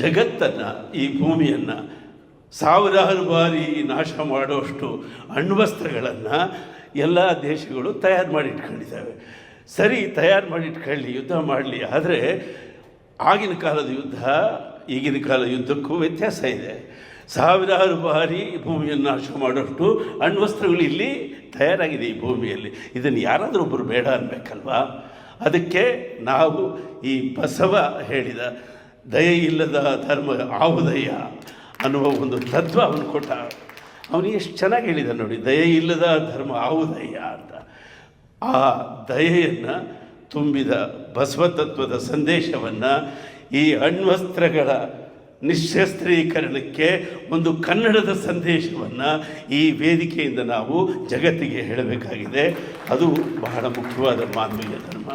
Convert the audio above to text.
ಜಗತ್ತನ್ನು, ಈ ಭೂಮಿಯನ್ನು ಸಾವಿರಾರು ಬಾರಿ ನಾಶ ಮಾಡುವಷ್ಟು ಅಣ್ವಸ್ತ್ರಗಳನ್ನು ಎಲ್ಲ ದೇಶಗಳು ತಯಾರು ಮಾಡಿಟ್ಕೊಂಡಿದ್ದಾವೆ. ಸರಿ, ತಯಾರು ಮಾಡಿಟ್ಕೊಳ್ಳಿ, ಯುದ್ಧ ಮಾಡಲಿ. ಆದರೆ ಆಗಿನ ಕಾಲದ ಯುದ್ಧ ಈಗಿನ ಕಾಲದ ಯುದ್ಧಕ್ಕೂ ವ್ಯತ್ಯಾಸ ಇದೆ. ಸಾವಿರಾರು ಬಾರಿ ಭೂಮಿಯನ್ನು ನಾಶ ಮಾಡೋಷ್ಟು ಅಣ್ವಸ್ತ್ರಗಳು ಇಲ್ಲಿ ತಯಾರಾಗಿದೆ ಈ ಭೂಮಿಯಲ್ಲಿ. ಇದನ್ನು ಯಾರಾದರೂ ಒಬ್ಬರು ಬೇಡ ಅನ್ಬೇಕಲ್ವಾ? ಅದಕ್ಕೆ ನಾವು ಈ ಬಸವ ಹೇಳಿದ ದಯೆ ಇಲ್ಲದ ಧರ್ಮ ಆವುದಯ್ಯ ಅನ್ನುವ ಒಂದು ತತ್ವ ಅವನು ಕೊಟ್ಟ. ಅವನು ಎಷ್ಟು ಚೆನ್ನಾಗಿ ಹೇಳಿದ ನೋಡಿ, ದಯೆ ಇಲ್ಲದ ಧರ್ಮ ಆವುದಯ್ಯ ಅಂತ. ಆ ದಯೆಯನ್ನು ತುಂಬಿದ ಬಸವ ತತ್ವದ ಸಂದೇಶವನ್ನು, ಈ ಅಣ್ವಸ್ತ್ರಗಳ ನಿಶ್ಶಸ್ತ್ರೀಕರಣಕ್ಕೆ ಒಂದು ಕನ್ನಡದ ಸಂದೇಶವನ್ನು ಈ ವೇದಿಕೆಯಿಂದ ನಾವು ಜಗತ್ತಿಗೆ ಹೇಳಬೇಕಾಗಿದೆ. ಅದು ಬಹಳ ಮುಖ್ಯವಾದ ಮಾನವೀಯ ಧರ್ಮ.